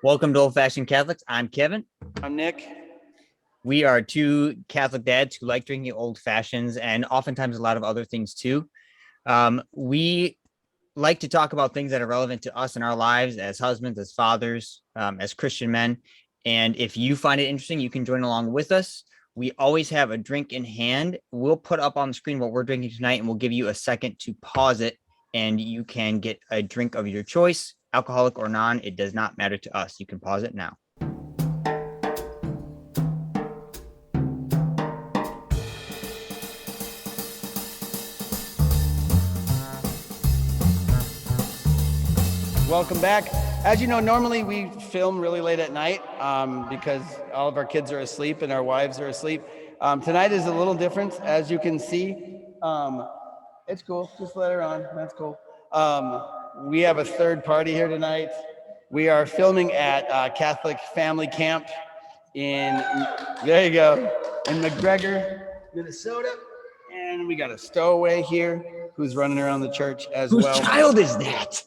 Welcome to Old Fashioned Catholics. I'm Kevin. I'm Nick. We are two Catholic dads who like drinking old fashions and oftentimes a lot of other things too. We like to talk about things that are relevant to us in our lives as husbands, as fathers, as Christian men. And if you find it interesting, you can join along with us. We always have a drink in hand. We'll put up on the screen what we're drinking tonight, and we'll give you a second to pause it, and you can get a drink of your choice, alcoholic or non. It does not matter to us. You can pause it now. Welcome back. As you know, normally we film really late at night because all of our kids are asleep and our wives are asleep. Tonight is a little different, as you can see. It's cool. Just let her on. That's cool. We have a third party here tonight. We are filming at Catholic Family Camp there you go, in McGregor, Minnesota. And we got a stowaway here who's running around the church as well. Whose child is that?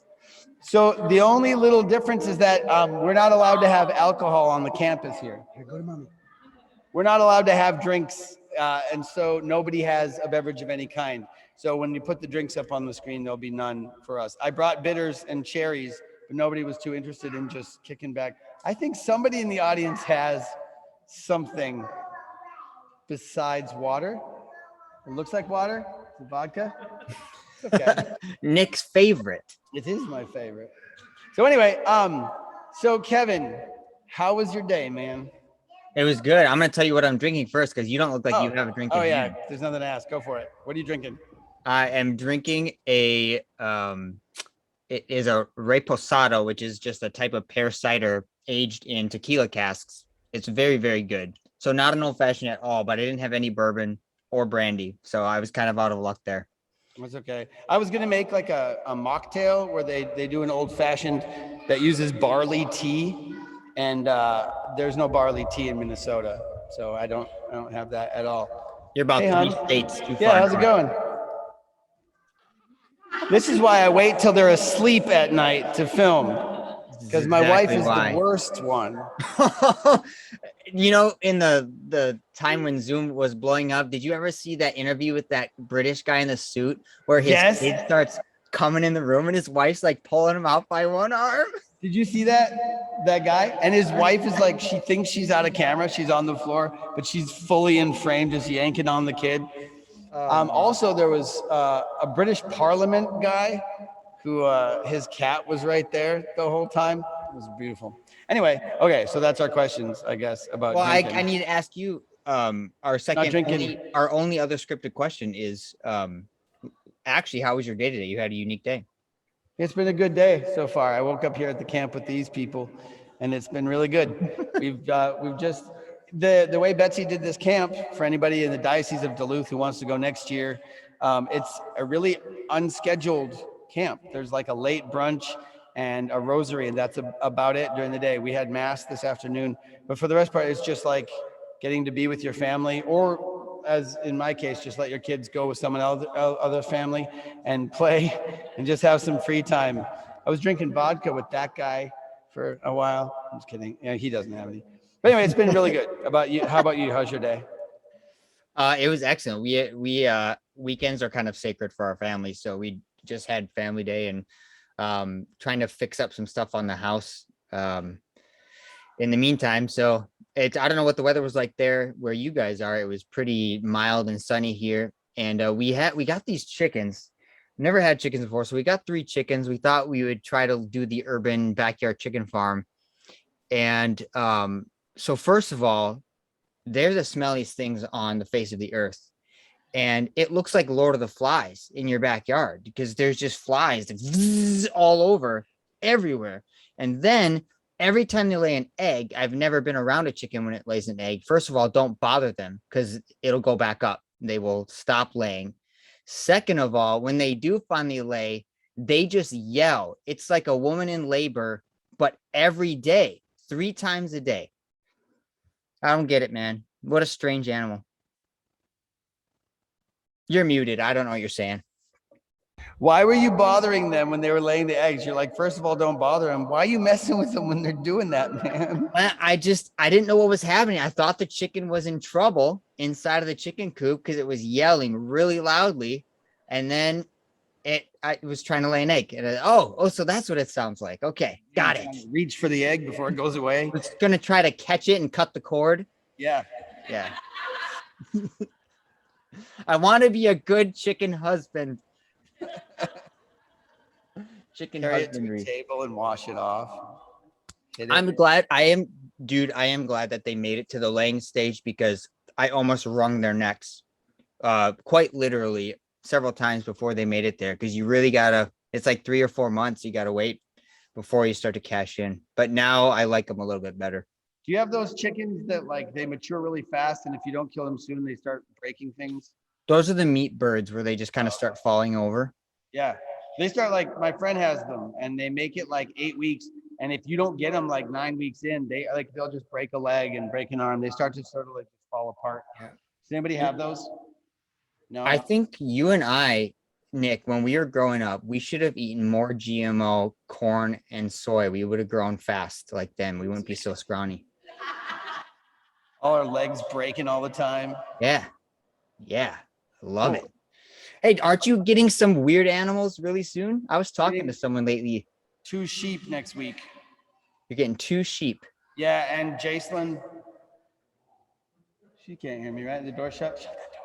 So the only little difference is that we're not allowed to have alcohol on the campus here. Here, go to mommy. We're not allowed to have drinks, and so nobody has a beverage of any kind. So when you put the drinks up on the screen, there'll be none for us. I brought bitters and cherries, but nobody was too interested in just kicking back. I think somebody in the audience has something besides water. It looks like water. Is it vodka? It's okay. Nick's favorite. It is my favorite. So anyway, so Kevin, how was your day, man? It was good. I'm going to tell you what I'm drinking first because you don't look like you have a drink in hand. There's nothing to ask. Go for it. What are you drinking? I am drinking it is a reposado, which is just a type of pear cider aged in tequila casks. It's very, very good. So not an old fashioned at all, but I didn't have any bourbon or brandy. So I was kind of out of luck there. That's okay. I was going to make like a mocktail where they do an old fashioned that uses barley tea, and there's no barley tea in Minnesota. So I don't have that at all. You're about 3 states too far. Yeah, how's it going? This is why I wait till they're asleep at night to film, because my wife is the worst one. You know, in the time when Zoom was blowing up, did you ever see that interview with that British guy in the suit where his kid starts coming in the room and his wife's like pulling him out by one arm? Did you see that guy? And his wife is like, she thinks she's out of camera. She's on the floor, but she's fully in frame, just yanking on the kid. Also, there was a British Parliament guy who his cat was right there the whole time. It was beautiful. Anyway, okay, so that's our questions, I guess, about drinking. I need to ask you, our only other scripted question is, actually, how was your day today? You had a unique day. It's been a good day so far. I woke up here at the camp with these people, and it's been really good. We've just, the way Betsy did this camp, for anybody in the Diocese of Duluth who wants to go next year, it's a really unscheduled camp. There's like a late brunch and a rosary, and that's about it during the day. We had mass this afternoon, but for the rest part, it's just like getting to be with your family, or as in my case, just let your kids go with someone else, other family, and play and just have some free time. I was drinking vodka with that guy for a while. I'm just kidding. Yeah, he doesn't have any. But anyway, it's been really good. About you? How about you? How's your day? It was excellent. We weekends are kind of sacred for our family, so we just had family day and trying to fix up some stuff on the house in the meantime. So I don't know what the weather was like there where you guys are. It was pretty mild and sunny here, and we got these chickens. Never had chickens before, so we got 3 chickens. We thought we would try to do the urban backyard chicken farm. And so first of all, they're the smelliest things on the face of the earth. And it looks like Lord of the Flies in your backyard because there's just flies all over everywhere. And then every time they lay an egg, I've never been around a chicken when it lays an egg. First of all, don't bother them because it'll go back up. They will stop laying. Second of all, when they do finally lay, they just yell. It's like a woman in labor, but every day, 3 times a day. I don't get it, man. What a strange animal. You're muted. I don't know what you're saying. Why were you bothering them when they were laying the eggs? You're like, first of all, don't bother them. Why are you messing with them when they're doing that, man? I didn't know what was happening. I thought the chicken was in trouble inside of the chicken coop because it was yelling really loudly. And then I was trying to lay an egg. And so that's what it sounds like. Okay, got it. Reach for the egg before it goes away. I was gonna try to catch it and cut the cord. Yeah. Yeah. I want to be a good chicken husband. Chicken Carry it to husbandry. the table and wash it off. I'm glad I am glad that they made it to the laying stage because I almost wrung their necks quite literally several times before they made it there, because you really gotta, it's like 3 or 4 months you gotta wait before you start to cash in. But now I like them a little bit better. Do you have those chickens that like they mature really fast and if you don't kill them soon they start breaking things? Those are the meat birds where they just kind of start falling over. Yeah. They start, like, my friend has them and they make it like 8 weeks. And if you don't get them like 9 weeks in, they'll just break a leg and break an arm. They start to sort of like just fall apart. Yeah. Does anybody have those? No. I think you and I, Nick, when we were growing up, we should have eaten more GMO corn and soy. We would have grown fast like them. We wouldn't be so scrawny. All our legs breaking all the time. Yeah. Yeah. I love it. Hey, aren't you getting some weird animals really soon? I was talking to someone lately. 2 sheep next week. You're getting 2 sheep. Yeah, and Jacelyn, she can't hear me, right? The door shut? Shut that door.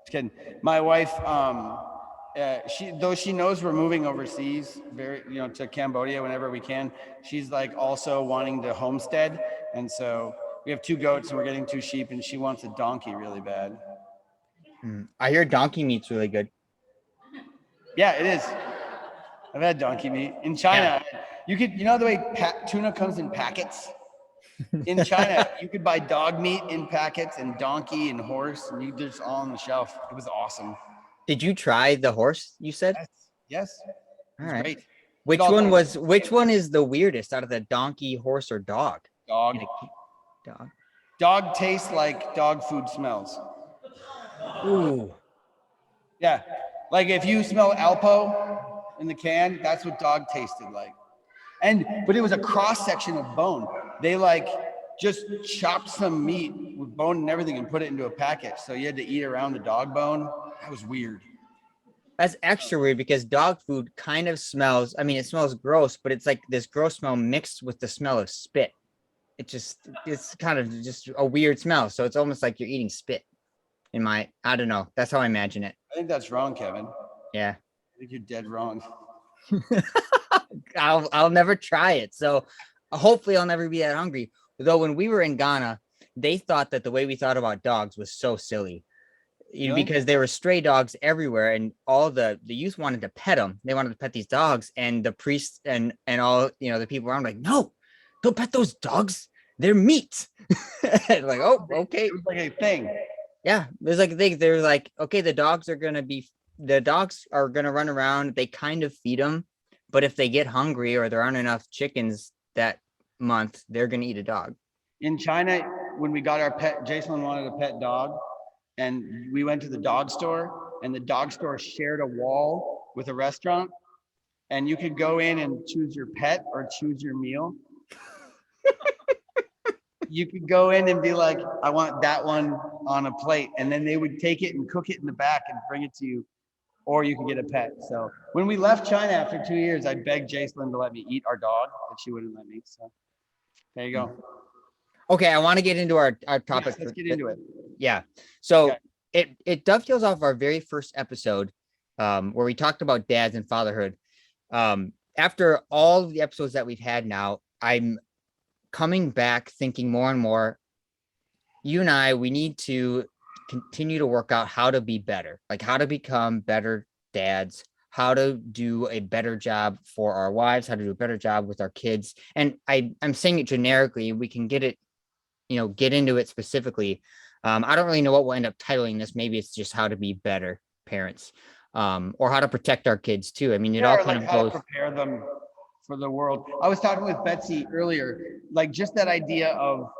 Just kidding. My wife, she knows we're moving overseas, to Cambodia whenever we can. She's like also wanting to homestead, and so we have 2 goats and we're getting 2 sheep, and she wants a donkey really bad. I hear donkey meat's really good. Yeah, it is. I've had donkey meat in China. Yeah. You could, the way tuna comes in packets. In China, you could buy dog meat in packets and donkey and horse, and they're just all on the shelf. It was awesome. Did you try the horse? You said yes. All right. Great. Which one is the weirdest out of the donkey, horse, or dog? Dog. Dog tastes like dog food smells. Ooh. Yeah. Like if you smell Alpo in the can, that's what dog tasted like. But it was a cross section of bone. They like just chopped some meat with bone and everything and put it into a package. So you had to eat around the dog bone. That was weird. That's extra weird because dog food kind of smells, it smells gross, but it's like this gross smell mixed with the smell of spit. It's kind of just a weird smell. So it's almost like you're eating spit. I don't know. That's how I imagine it. I think that's wrong, Kevin. Yeah. I think you're dead wrong. I'll never try it. So hopefully I'll never be that hungry. Though when we were in Ghana, they thought that the way we thought about dogs was so silly. Really? Because there were stray dogs everywhere and all the youth wanted to pet them. They wanted to pet these dogs, and the priests and all, the people around like, no, don't pet those dogs. They're meat. Like, oh, okay. It was like a thing. Yeah, there's like a thing. They're like, okay, the dogs are gonna run around. They kind of feed them, but if they get hungry or there aren't enough chickens that month, they're gonna eat a dog. In China, when we got our pet, Jason wanted a pet dog, and we went to the dog store, and the dog store shared a wall with a restaurant, and you could go in and choose your pet or choose your meal. You could go in and be like, I want that one on a plate. And then they would take it and cook it in the back and bring it to you. Or you could get a pet. So when we left China after 2 years, I begged Jacelyn to let me eat our dog, but she wouldn't let me. So there you go. Okay, I want to get into our topic. Yes, let's get into it. Yeah. So it dovetails off our very first episode where we talked about dads and fatherhood. After all of the episodes that we've had now, I'm coming back thinking more and more, you and I, we need to continue to work out how to be better, like how to become better dads, how to do a better job for our wives, how to do a better job with our kids. And I'm saying it generically, we can get it, get into it specifically. I don't really know what we'll end up titling this. Maybe it's just how to be better parents, or how to protect our kids too. It all kind of goes. How to prepare them for the world. I was talking with Betsy earlier, like just that idea of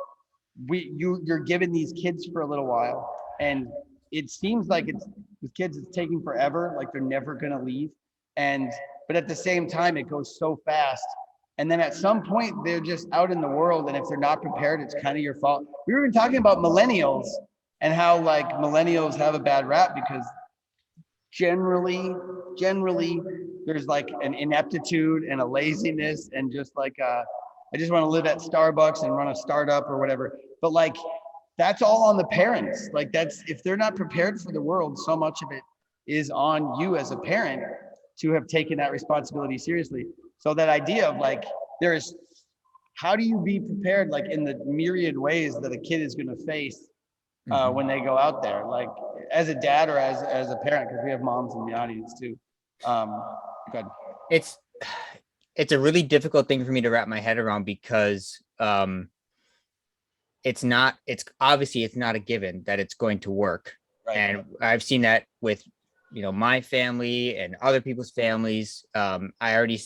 you're given these kids for a little while, and it seems like with kids it's taking forever, like they're never gonna leave. And but at the same time, it goes so fast. And then at some point, they're just out in the world, and if they're not prepared, it's kind of your fault. We were even talking about millennials and how like millennials have a bad rap because generally there's like an ineptitude and a laziness and just like I just want to live at Starbucks and run a startup or whatever. But like that's all on the parents. Like that's if they're not prepared for the world, so much of it is on you as a parent to have taken that responsibility seriously. So that idea of like there's how do you be prepared like in the myriad ways that a kid is going to face when they go out there, like as a dad or as a parent, because we have moms in the audience too. Good. It's a really difficult thing for me to wrap my head around because it's obviously it's not a given that it's going to work. Right. And I've seen that with, my family and other people's families. I already,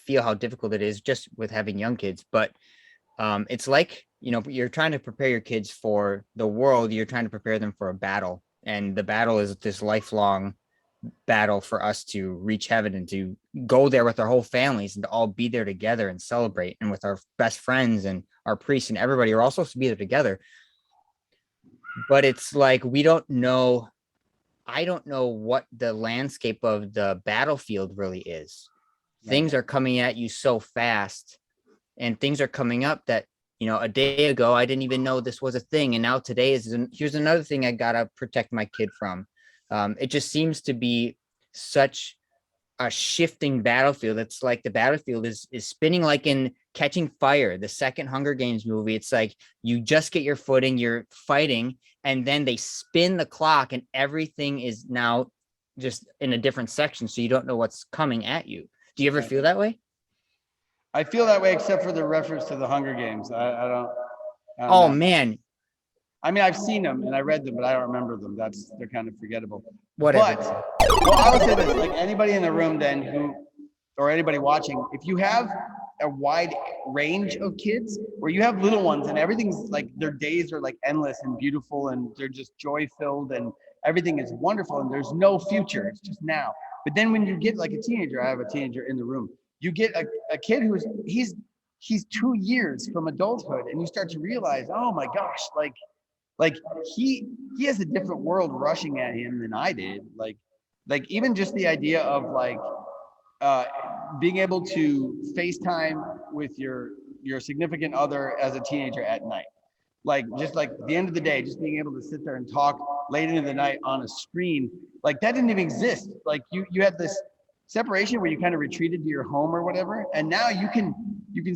feel how difficult it is just with having young kids, but it's like, you're trying to prepare your kids for the world. You're trying to prepare them for a battle. And the battle is this lifelong battle for us to reach heaven and to go there with our whole families and to all be there together and celebrate, and with our best friends and our priests and everybody are all supposed to be there together. But it's like I don't know what the landscape of the battlefield really is. Yeah. Things are coming at you so fast, and things are coming up that a day ago I didn't even know this was a thing, and now today here's another thing I gotta protect my kid from. It just seems to be such a shifting battlefield. It's like the battlefield is spinning, like in Catching Fire, the second Hunger Games movie. It's like you just get your footing, you're fighting, and then they spin the clock and everything is now just in a different section, so you don't know what's coming at you. Do you ever feel that way? I feel that way, except for the reference to the Hunger Games. I don't oh, know. Man. I mean, I've seen them and I read them, but I don't remember them. They're kind of forgettable. Whatever. But, well, I would say this, like anybody in the room then or anybody watching, if you have a wide range of kids where you have little ones and everything's like their days are like endless and beautiful and they're just joy filled and everything is wonderful and there's no future, it's just now. But then when you get like a teenager, I have a teenager in the room, you get a kid he's 2 years from adulthood and you start to realize, oh my gosh, like he has a different world rushing at him than I did. Like even just the idea of like being able to FaceTime with your significant other as a teenager at night. Like just like the end of the day, just being able to sit there and talk late into the night on a screen, like that didn't even exist. Like you had this separation where you kind of retreated to your home or whatever, and now you can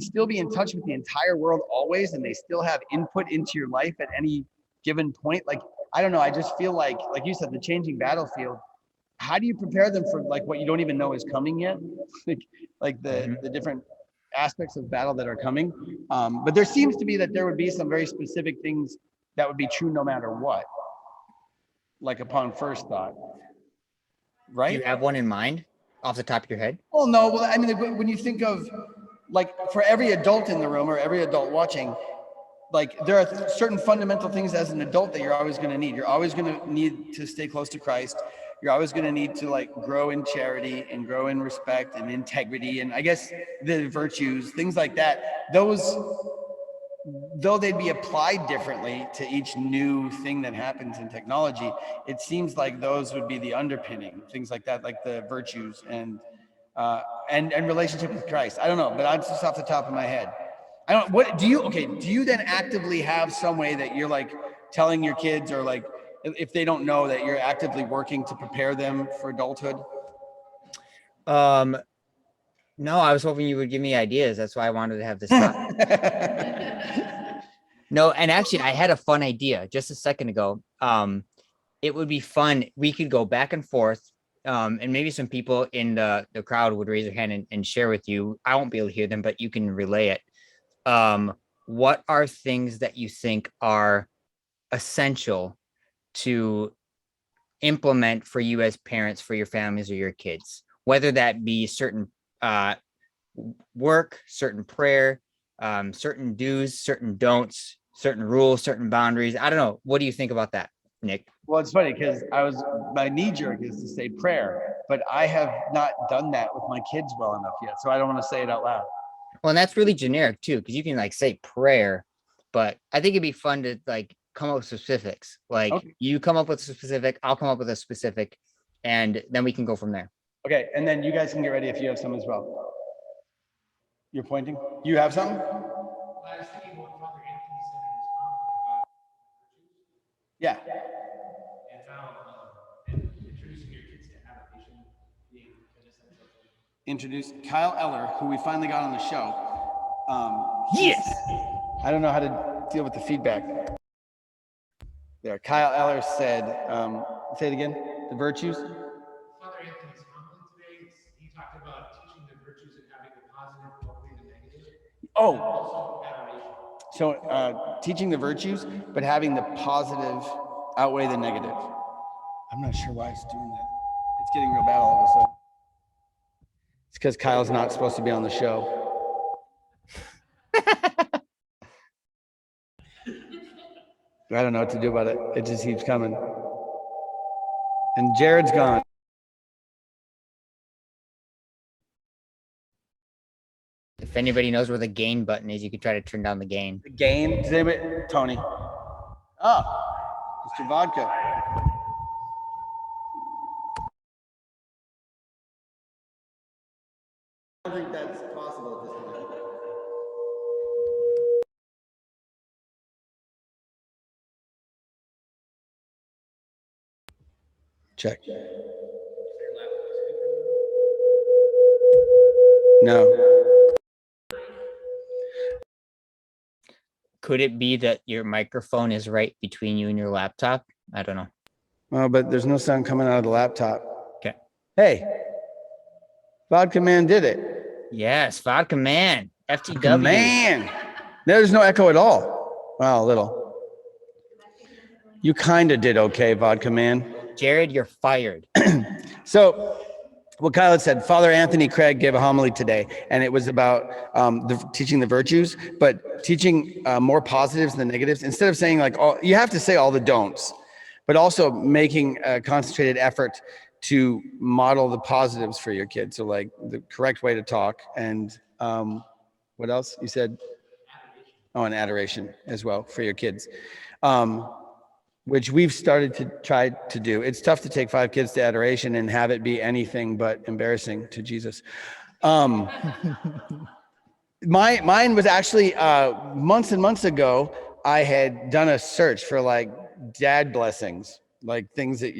still be in touch with the entire world always, and they still have input into your life at any given point. Like I don't know, I just feel like you said, the changing battlefield. How do you prepare them for like what you don't even know is coming yet? like the different aspects of battle that are coming. But there seems to be that there would be some very specific things that would be true no matter what. Like upon first thought, right? Do you have one in mind off the top of your head? Well, no. Well, I mean, when you think of like for every adult in the room or every adult watching, like there are certain fundamental things as an adult that you're always going to need. You're always going to need to stay close to Christ. You're always going to need to like grow in charity and grow in respect and integrity. And I guess the virtues, things like that, those, though they'd be applied differently to each new thing that happens in technology, it seems like those would be the underpinning, things like that, like the virtues and relationship with Christ. I don't know, but that's just off the top of my head. I don't, what do you then actively have some way that you're like telling your kids, or like if they don't know, that you're actively working to prepare them for adulthood? No, I was hoping you would give me ideas. That's why I wanted to have this talk. No, and actually I had a fun idea just a second ago. It would be fun. We could go back and forth. And maybe some people in the crowd would raise their hand and share with you. I won't be able to hear them, but you can relay it. What are things that you think are essential to implement for you as parents, for your families or your kids, whether that be certain work, certain prayer, certain do's, certain don'ts, certain rules, certain boundaries? I don't know. What do you think about that, Nick? Well, it's funny because my knee jerk is to say prayer, but I have not done that with my kids well enough yet. So I don't want to say it out loud. Well, and that's really generic too, because you can like say prayer, but I think it'd be fun to like come up with specifics. Like Okay. you come up with a specific, I'll come up with a specific, and then we can go from there. Okay. And then you guys can get ready if you have some as well. You're pointing? You have something? I was thinking what Father Anthony said in his homily about Yeah. and how introducing your kids to habitation being an essential thing. Introduce Kyle Eller, who we finally got on the show. Yes. I don't know how to deal with the feedback. There, Kyle Eller said, say it again, the virtues. Father Anthony's homily today, he talked about teaching the virtues and having the positive outweigh the negative. Oh, Also adoration. so teaching the virtues, but having the positive outweigh the negative. I'm not sure why it's doing that. It's getting real bad all of a sudden. It's because Kyle's not supposed to be on the show. I don't know what to do about it. It just keeps coming. And Jared's gone. If anybody knows where the gain button is, you can try to turn down the gain. The gain, does anybody, Tony. Oh, Mr. Vodka. I don't think that's possible at this point. Check. No. Could it be that your microphone is right between you and your laptop? I don't know. Well, but there's no sound coming out of the laptop. Okay. Hey, Vodka Man did it. Yes, Vodka Man, Vodka FTW. Man. There's no echo at all. Well, a little. You kind of did okay, Vodka Man. Jared, you're fired. So what Kyle had said, Father Anthony Craig gave a homily today, and it was about teaching the virtues, but teaching more positives than negatives. Instead of saying like, all, you have to say all the don'ts, but also making a concentrated effort to model the positives for your kids. So like the correct way to talk and what else you said? Oh, and adoration as well for your kids. Which we've started to try to do. It's tough to take 5 kids to adoration and have it be anything but embarrassing to Jesus. Mine was actually months and months ago. I had done a search for like dad blessings, like things that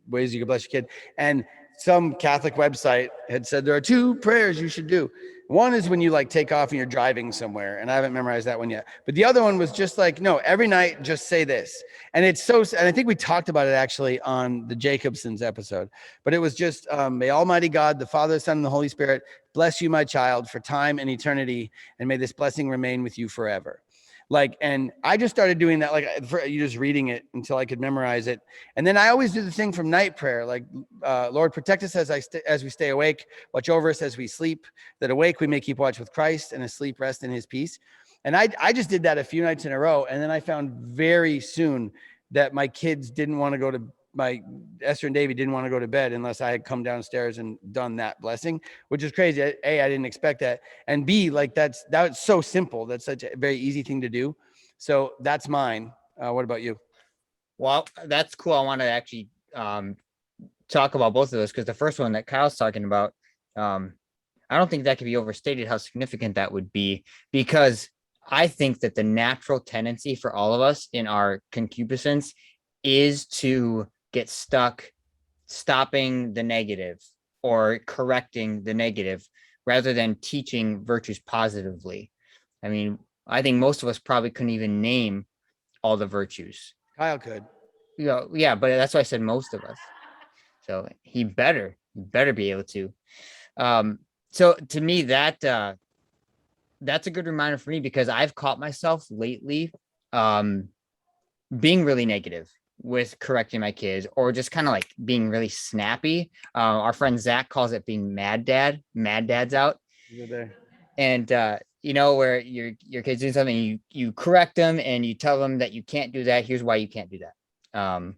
ways you could bless your kid. And some Catholic website had said there are 2 prayers you should do. One is when you like take off and you're driving somewhere, and I haven't memorized that one yet. But the other one was just like, no, every night just say this. And it's so, and I think we talked about it actually on the Jacobsons episode, but it was just, may Almighty God, the Father, the Son, and the Holy Spirit bless you, my child, for time and eternity, and may this blessing remain with you forever. Like, and I just started doing that, like you just reading it until I could memorize it. And then I always do the thing from night prayer, like, Lord, protect us as we stay awake, watch over us as we sleep, that awake we may keep watch with Christ, and asleep rest in his peace. And I just did that a few nights in a row. And then I found very soon that my kids didn't want to go to, Esther and Davey didn't want to go to bed unless I had come downstairs and done that blessing, which is crazy. A, I didn't expect that. And B, like that's so simple. That's such a very easy thing to do. So that's mine. What about you? Well, that's cool. I want to actually talk about both of those, because the first one that Kyle's talking about, I don't think that could be overstated how significant that would be, because I think that the natural tendency for all of us in our concupiscence is to get stuck stopping the negative or correcting the negative rather than teaching virtues positively. I mean, I think most of us probably couldn't even name all the virtues. Kyle could. Yeah, but that's why I said most of us. So he better be able to. So to me, that's a good reminder for me, because I've caught myself lately being really negative with correcting my kids, or just kind of like being really snappy. Our friend Zach calls it being mad dad's out. And where your kids doing something, you correct them and you tell them that you can't do that, here's why you can't do that.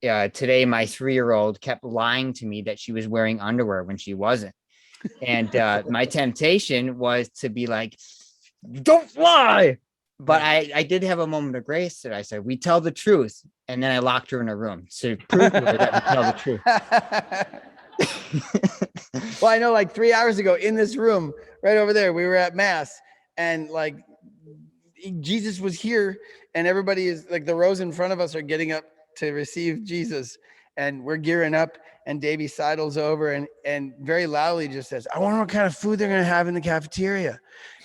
today my 3-year-old kept lying to me that she was wearing underwear when she wasn't. And my temptation was to be like, don't lie. But I did have a moment of grace that I said, we tell the truth. And then I locked her in a room to prove to her that we tell the truth. Well, I know like 3 hours ago in this room right over there, we were at mass and like Jesus was here and everybody is like the rows in front of us are getting up to receive Jesus and we're gearing up and Davey sidles over and very loudly just says, I wonder what kind of food they're going to have in the cafeteria.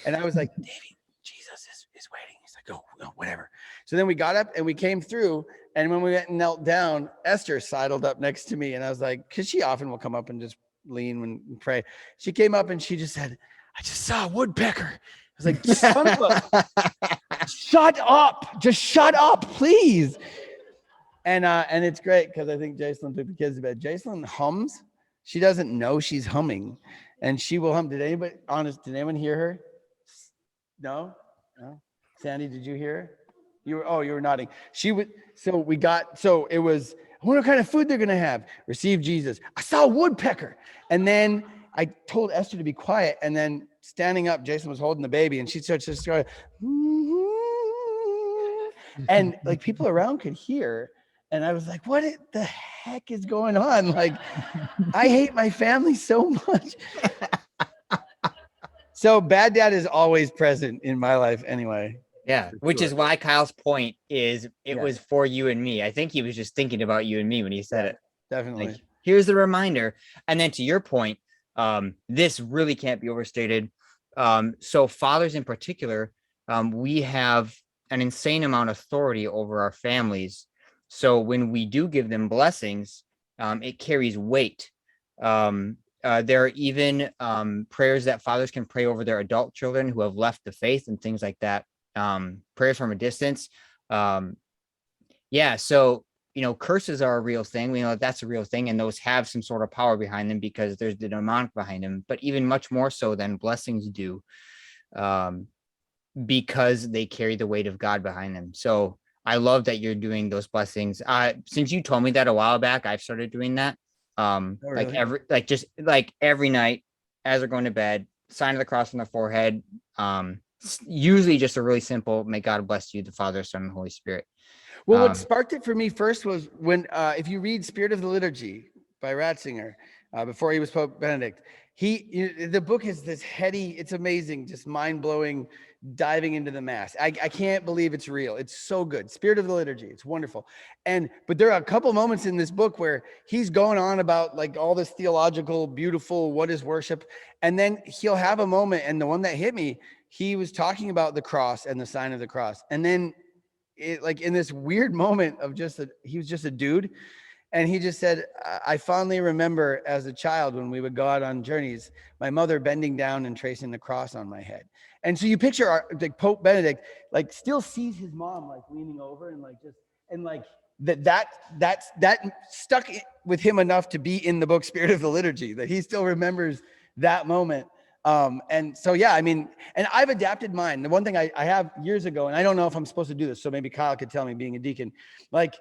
And I was like, Davey, Jesus is waiting. He's like, oh, no, whatever. So then we got up and we came through. And when we went and knelt down, Esther sidled up next to me. And I was like, because she often will come up and just lean when we pray. She came up and she just said, I just saw a woodpecker. I was like, son of a, shut up. Just shut up, please. And it's great because I think Jacelyn took the kids to bed. Jacelyn hums. She doesn't know she's humming. And she will hum. Did anyone hear her? No? Sandy, did you hear her? You were nodding. It was, I wonder what kind of food they're going to have. Receive Jesus. I saw a woodpecker. And then I told Esther to be quiet. And then standing up, Jason was holding the baby and she started to start. And like people around could hear. And I was like, what the heck is going on? Like, I hate my family so much. So bad dad is always present in my life anyway. Yeah, which is why Kyle's point is it was for you and me. I think he was just thinking about you and me when he said it. Definitely. Like, here's the reminder. And then to your point, this really can't be overstated. So fathers in particular, we have an insane amount of authority over our families. So when we do give them blessings, it carries weight. There are even prayers that fathers can pray over their adult children who have left the faith and things like that. Prayers from a distance. So curses are a real thing. We know that's a real thing, and those have some sort of power behind them because there's the demonic behind them, but even much more so than blessings do, because they carry the weight of God behind them. So I love that you're doing those blessings. Since you told me that a while back, I've started doing that. Really? Every night as they're going to bed, sign of the cross on the forehead. Usually just a really simple, may God bless you, the Father, Son, and Holy Spirit. Well, what sparked it for me first was when, if you read Spirit of the Liturgy by Ratzinger, before he was Pope Benedict, the book is this heady, it's amazing, just mind-blowing, diving into the mass. I can't believe it's real. It's so good. Spirit of the Liturgy, it's wonderful. But there are a couple moments in this book where he's going on about like all this theological, beautiful, what is worship? And then he'll have a moment, and the one that hit me, he was talking about the cross and the sign of the cross. And then like in this weird moment of he was just a dude. And he just said, I fondly remember as a child when we would go out on journeys, my mother bending down and tracing the cross on my head. And so you picture like Pope Benedict, like still sees his mom like leaning over and like just, and like that stuck with him enough to be in the book Spirit of the Liturgy, that he still remembers that moment. And so, yeah, I mean, and I've adapted mine. The one thing I have years ago, and I don't know if I'm supposed to do this, so maybe Kyle could tell me, being a deacon, like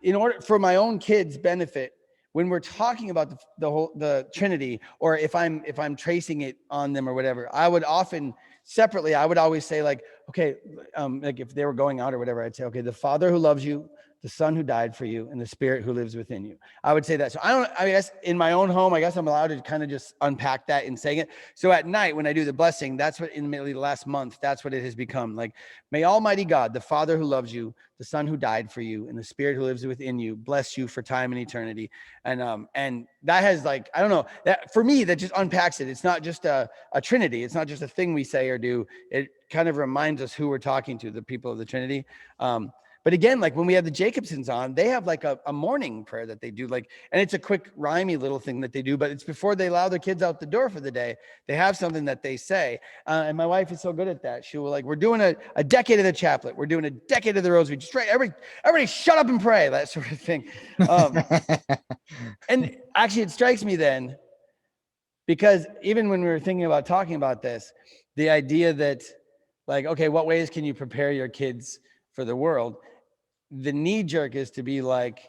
in order for my own kids' benefit, when we're talking about the Trinity, or if I'm tracing it on them or whatever, I would often separately, I would always say like, okay, like if they were going out or whatever, I'd say, okay, the Father who loves you, the Son who died for you, and the Spirit who lives within you. I would say that. So I guess in my own home, I guess I'm allowed to kind of just unpack that in saying it. So at night when I do the blessing, that's what in the last month, that's what it has become. Like, may Almighty God, the Father who loves you, the Son who died for you, and the Spirit who lives within you, bless you for time and eternity. And that has, like, I don't know, that for me, that just unpacks it. It's not just a Trinity. It's not just a thing we say or do. It kind of reminds us who we're talking to, the people of the Trinity. But again, like when we have the Jacobsons on, they have like a morning prayer that they do, like, and it's a quick rhymey little thing that they do, but it's before they allow their kids out the door for the day. They have something that they say. And my wife is so good at that. She will, like, we're doing a decade of the chaplet. We're doing a decade of the rosary. Just everybody shut up and pray, that sort of thing. And actually it strikes me then, because even when we were thinking about talking about this, the idea that, like, okay, what ways can you prepare your kids for the world? the knee jerk is to be like,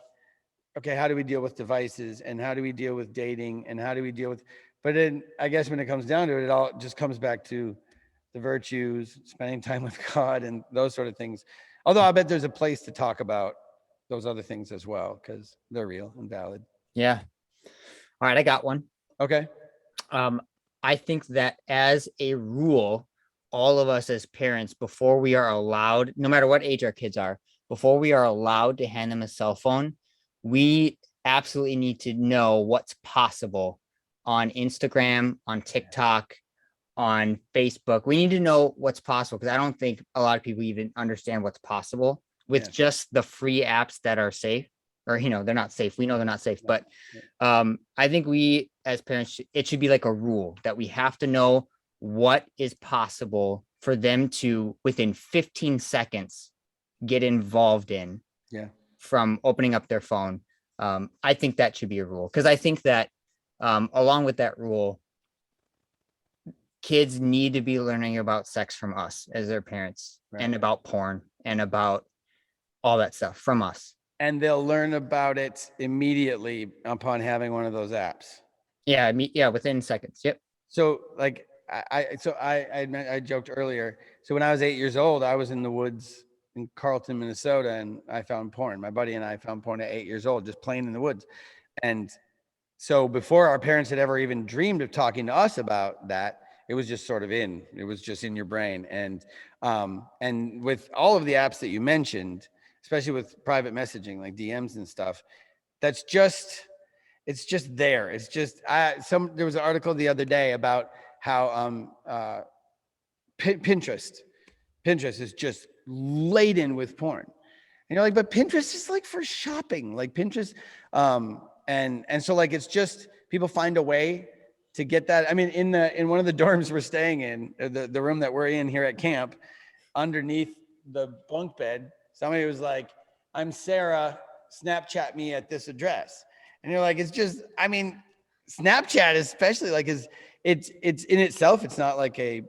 okay, how do we deal with devices, and how do we deal with dating, and how do we deal with, but then I guess when it comes down to it, it all just comes back to the virtues, spending time with God and those sort of things. Although I bet there's a place to talk about those other things as well, because they're real and valid. Yeah. All right, I got one. Okay. I think that as a rule, all of us as parents, before we are allowed, no matter what age our kids are, before we are allowed to hand them a cell phone, we absolutely need to know what's possible on Instagram, on TikTok, on Facebook. We need to know what's possible, because I don't think a lot of people even understand what's possible with just the free apps that are safe, or, they're not safe. We know they're not safe, but I think we as parents, it should be like a rule that we have to know what is possible for them to, within 15 seconds, get involved in from opening up their phone. I think that should be a rule, because I think that along with that rule, kids need to be learning about sex from us as their parents, and about porn and about all that stuff from us. And they'll learn about it immediately upon having one of those apps. Yeah, within seconds. Yep. So like I joked earlier. So when I was 8 years old, I was in the woods in Carlton, Minnesota, and I found porn. My buddy and I found porn at 8 years old, just playing in the woods. And so before our parents had ever even dreamed of talking to us about that, it was just sort of it was just in your brain. And with all of the apps that you mentioned, especially with private messaging like DMs and stuff, it's just there. It's just there was an article the other day about how Pinterest is just laden with porn. And you're like, but Pinterest is like for shopping, like Pinterest. And so like, it's just, people find a way to get that. I mean, in one of the dorms we're staying in, the room that we're in here at camp, underneath the bunk bed, somebody was like, I'm Sarah, Snapchat me at this address. And you're like, it's just, I mean, Snapchat especially, like, it's in itself, it's not like a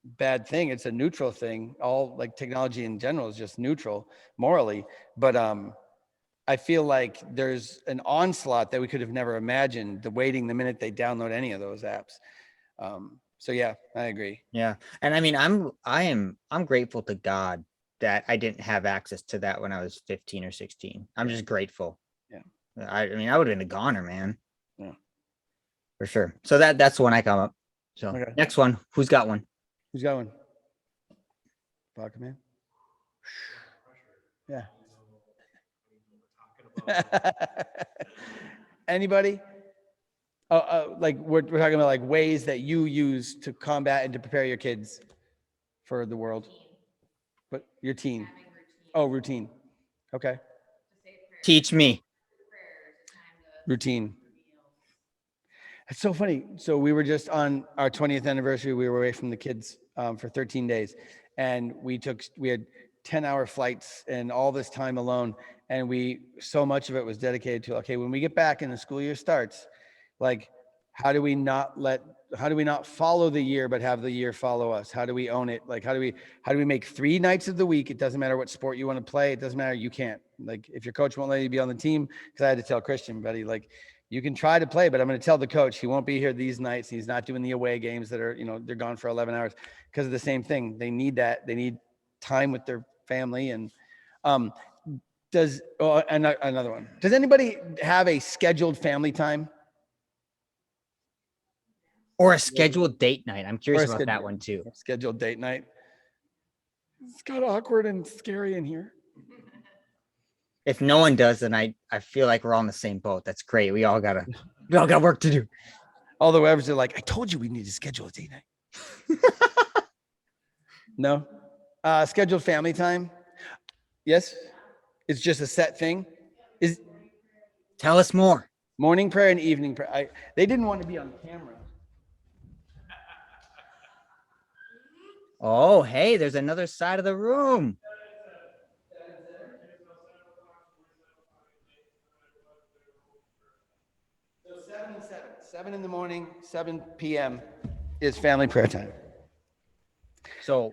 bad thing. It's a neutral thing. All like technology in general is just neutral morally. But I feel like there's an onslaught that we could have never imagined, waiting the minute they download any of those apps. So yeah, I agree. Yeah. And I mean, I'm grateful to God that I didn't have access to that when I was 15 or 16. I'm just grateful. Yeah. I mean, I would have been a goner, man. Yeah. For sure. So that's the one I come up. So Okay. Next one. Who's got one? Who's going? Vodka man. Yeah. Anybody? Like we're talking about like ways that you use to combat and to prepare your kids for the world. But your teen. Oh, routine. Okay. Teach me. Routine. It's so funny. So we were just on our 20th anniversary. We were away from the kids for 13 days, and we had 10-hour flights and all this time alone. And so much of it was dedicated to, okay, when we get back and the school year starts, like, how do we not follow the year, but have the year follow us? How do we own it? Like, how do we make 3 nights of the week? It doesn't matter what sport you want to play. It doesn't matter. You can't, like, if your coach won't let you be on the team, because I had to tell Christian, buddy, like, you can try to play, but I'm going to tell the coach he won't be here these nights. He's not doing the away games that are, they're gone for 11 hours, because of the same thing. They need that. They need time with their family. And another one. Does anybody have a scheduled family time? Or a scheduled date night? I'm curious about that one too. Scheduled date night. It's got awkward and scary in here. If no one does, then I feel like we're all in the same boat. That's great. We all got work to do. All the webs are like, I told you we need to schedule a date night. No? Scheduled family time? Yes? It's just a set thing? Tell us more. Morning prayer and evening prayer. They didn't want to be on camera. Oh, hey, there's another side of the room. So 7 and 7. 7 in the morning, 7 p.m. is family prayer time. So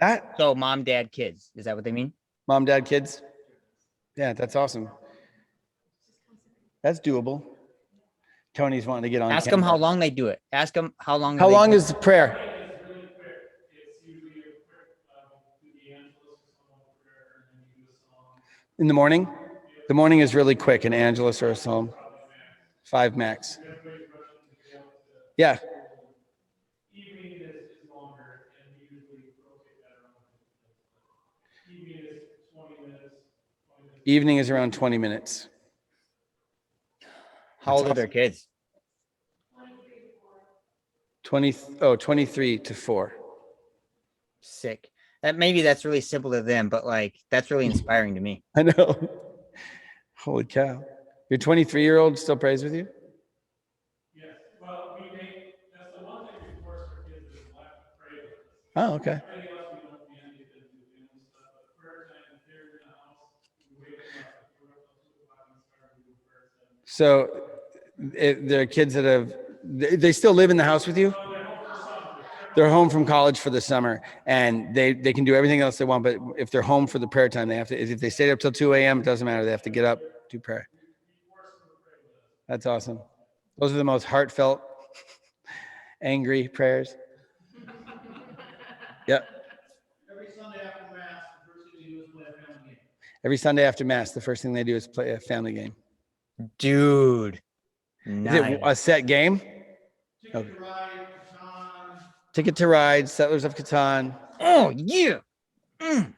mom, dad, kids. Is that what they mean? Mom, dad, kids. Yeah, that's awesome. That's doable. Tony's wanting to get on Ask them camera. how long they do it. Ask them how long. How they long do is the prayer? It's really quick. It's usually a quick, do the Angelus or someone prayer, and then you do a song. In the morning? The morning is really quick, an Angelus or a psalm. 5 max. Everybody's rushing to get to Yeah. school. Evening is longer, and we usually rotate that around. Evening is 20 minutes. 20 minutes. Evening is around 20 minutes. How old are their kids? 23 to 4. Sick. That maybe that's really simple to them, but like that's really inspiring to me. I know. Holy cow. Your 23-year-old still prays with you? Yes. Well, that's the one thing we force our kids is let them pray with us. Oh, okay. Everything else we don't mandate them to do and stuff, but prayer time, if they're in the house, we wake them up. If we're up till 2 o'clock and start doing prayer time. So there are kids that they still live in the house with you? They're home from college for the summer, and they can do everything else they want, but if they're home for the prayer time, they have to, if they stayed up till 2 a.m., it doesn't matter. They have to get up, do prayer. That's awesome. Those are the most heartfelt, angry prayers. Yep. Every Sunday after Mass, the first thing they do is play a family game. Every Sunday after Mass, the first thing they do is play a family game. Dude. Is it a set game? Ticket to Ride, Catan. Ticket to Ride, Settlers of Catan. Oh, yeah. Mm.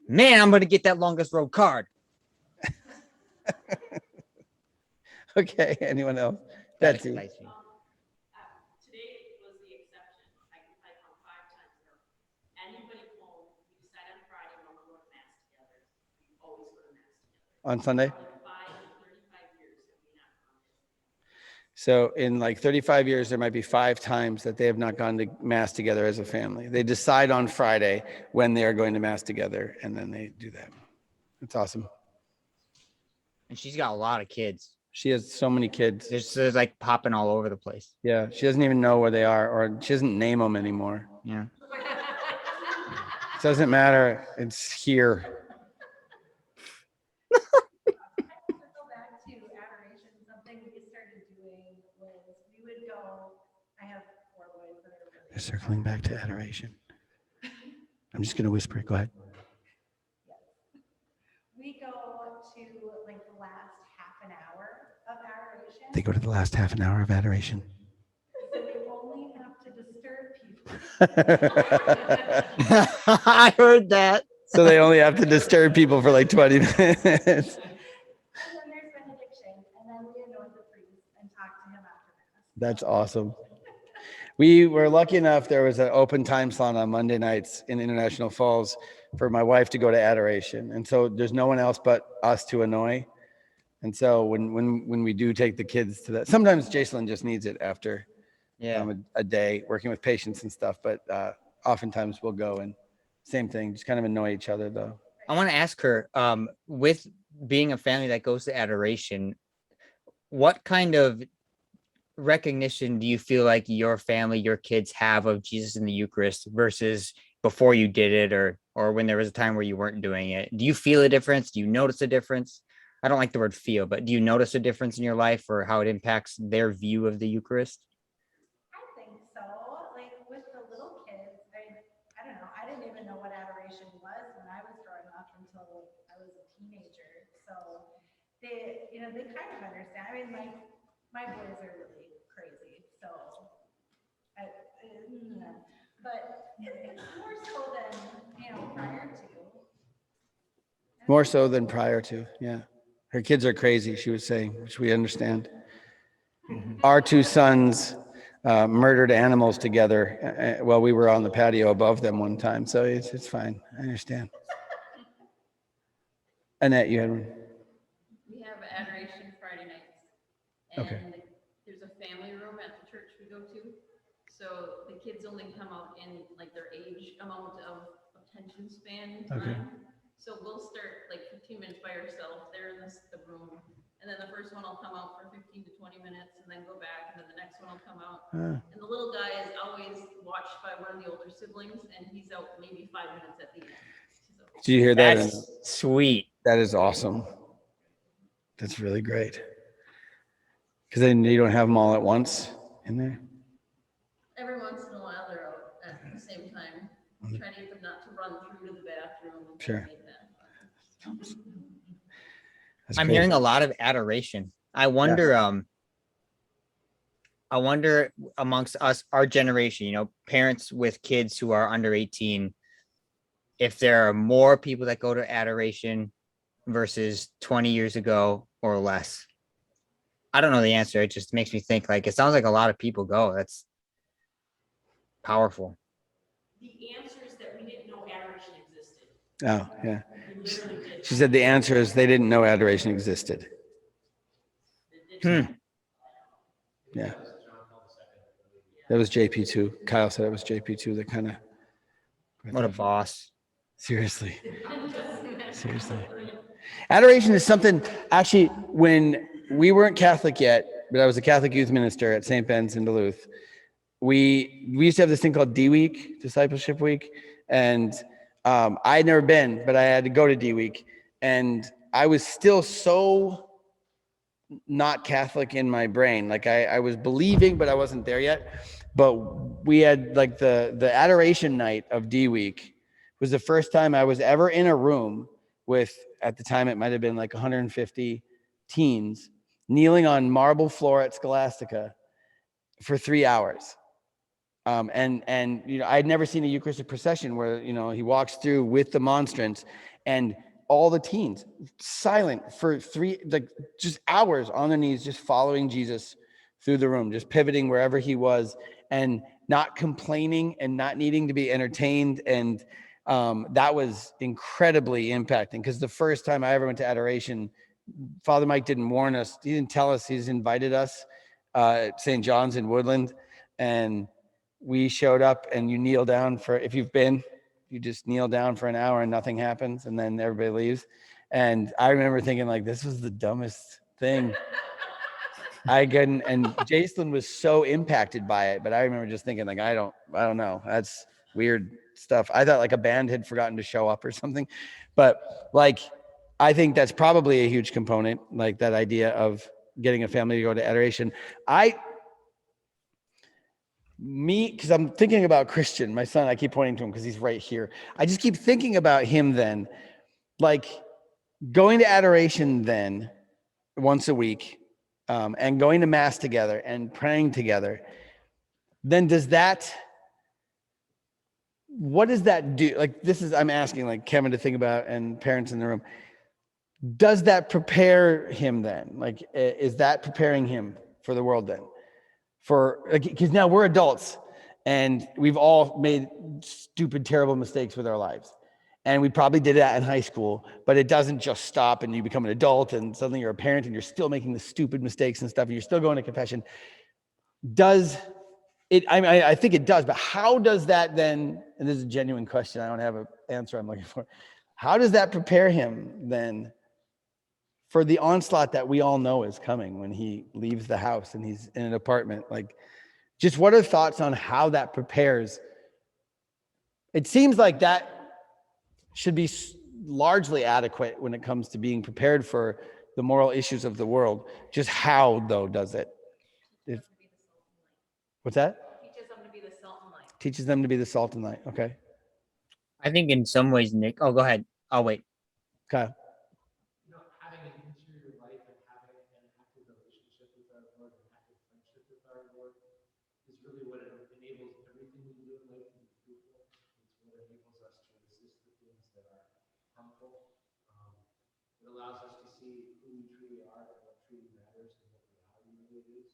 Man, I'm going to get that longest road card. Okay, anyone else? That Betsy. excites me. Today was the exception. I count 5 times in a row. Anybody home, we decide on Friday when we're going to Mass together. We always go to Mass together. On Sunday? Like 5 to 35 years have we not gone this. So in like 35 years, there might be 5 times that they have not gone to Mass together as a family. They decide on Friday when they are going to Mass together, and then they do that. That's awesome. And she's got a lot of kids. She has so many kids. There's like popping all over the place. Yeah, she doesn't even know where they are, or she doesn't name them anymore. Yeah. It doesn't matter. It's here. Go back to adoration. Something we started doing was we would go. I have 4 boys that are really. They're circling back to adoration. I'm just going to whisper it. Go ahead. We go to like the last half an hour of adoration. They go to the last half an hour of adoration. So we only have to disturb people. I heard that. So they only have to disturb people for like 20 minutes. And then there's benediction, and then we anoint the priest and talk to him after Mass. That's awesome. We were lucky enough, there was an open time slot on Monday nights in International Falls for my wife to go to adoration. And so there's no one else but us to annoy. And so when we do take the kids to that, sometimes Jacelyn just needs it after a day working with patients and stuff. But oftentimes we'll go and same thing, just kind of annoy each other though. I want to ask her, with being a family that goes to adoration, what kind of recognition do you feel like your family, your kids have of Jesus in the Eucharist versus before you did it, or when there was a time where you weren't doing it? Do you feel a difference? Do you notice a difference? I don't like the word feel, but do you notice a difference in your life or how it impacts their view of the Eucharist? I think so. Like with the little kids, I don't know. I didn't even know what adoration was when I was growing up until I was a teenager. So they kind of understand. I mean, my boys are really crazy. So, but it's more so than prior to. More so than prior to, yeah. Her kids are crazy, she was saying, which we understand. Our 2 sons murdered animals together while we were on the patio above them one time. So it's fine. I understand. Annette, you had one? We have adoration Friday nights. And Okay. there's a family room at the church we go to. So the kids only come out in like their age amount of attention span and time. Okay. So we'll start like 15 minutes by ourselves. They're in the room. And then the first one will come out for 15 to 20 minutes and then go back. And then the next one will come out. Ah, And the little guy is always watched by one of the older siblings. And he's out maybe 5 minutes at the end. So Did you hear that? That's sweet. That is awesome. That's really great. Because then you don't have them all at once in there. Every once in a while, they're out at the same time, trying to get them not to run through to the bathroom. And Sure. like that. That's I'm great. hearing a lot of adoration. I wonder amongst us, our generation, you know, parents with kids who are under 18, if there are more people that go to adoration versus 20 years ago or less. I don't know the answer. It just makes me think, like, it sounds like a lot of people go. That's powerful. The answer is that we didn't know adoration existed. Oh, yeah. We literally did. She said the answer is they didn't know adoration existed. Hmm. Yeah. That was JP2. Kyle said it was JP2 that kind of. What a boss. Seriously. Seriously. Adoration is something, actually, when we weren't Catholic yet, but I was a Catholic youth minister at St. Ben's in Duluth. We used to have this thing called D Week, Discipleship Week. And I had never been, but I had to go to D Week. And I was still so not Catholic in my brain. Like I was believing, but I wasn't there yet. But we had like the adoration night of D Week was the first time I was ever in a room with, at the time it might have been like 150 teens kneeling on marble floor at Scholastica for 3 hours. And you know, I'd never seen a Eucharistic procession where, you know, he walks through with the monstrance and all the teens silent for just hours on their knees, just following Jesus through the room, just pivoting wherever he was and not complaining and not needing to be entertained. And that was incredibly impacting, because the first time I ever went to adoration, Father Mike didn't warn us. He didn't tell us. He's invited us at St. John's in Woodland. And we showed up, and you kneel down for, if you've been, you just kneel down for an hour and nothing happens, and then everybody leaves. And I remember thinking, like, this was the dumbest thing. And Jason was so impacted by it, but I remember just thinking, like, I don't know. That's weird stuff. I thought like a band had forgotten to show up or something. But like, I think that's probably a huge component, like that idea of getting a family to go to adoration. Because I'm thinking about Christian, my son, I keep pointing to him because he's right here. I just keep thinking about him then, like going to adoration then once a week, and going to mass together and praying together. Then what does that do? Like, I'm asking like Kevin to think about, and parents in the room. Does that prepare him then? Like, is that preparing him for the world then? Because now we're adults and we've all made stupid, terrible mistakes with our lives. And we probably did that in high school, but it doesn't just stop and you become an adult and suddenly you're a parent and you're still making the stupid mistakes and stuff, and you're still going to confession. Does it, I think it does, but how does that then, and this is a genuine question, I don't have an answer I'm looking for. How does that prepare him then for the onslaught that we all know is coming when he leaves the house and he's in an apartment? Like, just what are thoughts on how that prepares? It seems like that should be largely adequate when it comes to being prepared for the moral issues of the world. Just how, though, does it? What's that? Teaches them to be the salt and light. Teaches them to be the salt and light. Okay. I think in some ways, Nick. Oh, go ahead. I'll wait. Kyle. You know, having an interior life and having an active relationship with our Lord and active friendship with our Lord is really what enables everything we do in life to be fruitful. It's what enables us to resist the things that are harmful. It allows us to see who we truly are and what truly matters and what reality really is.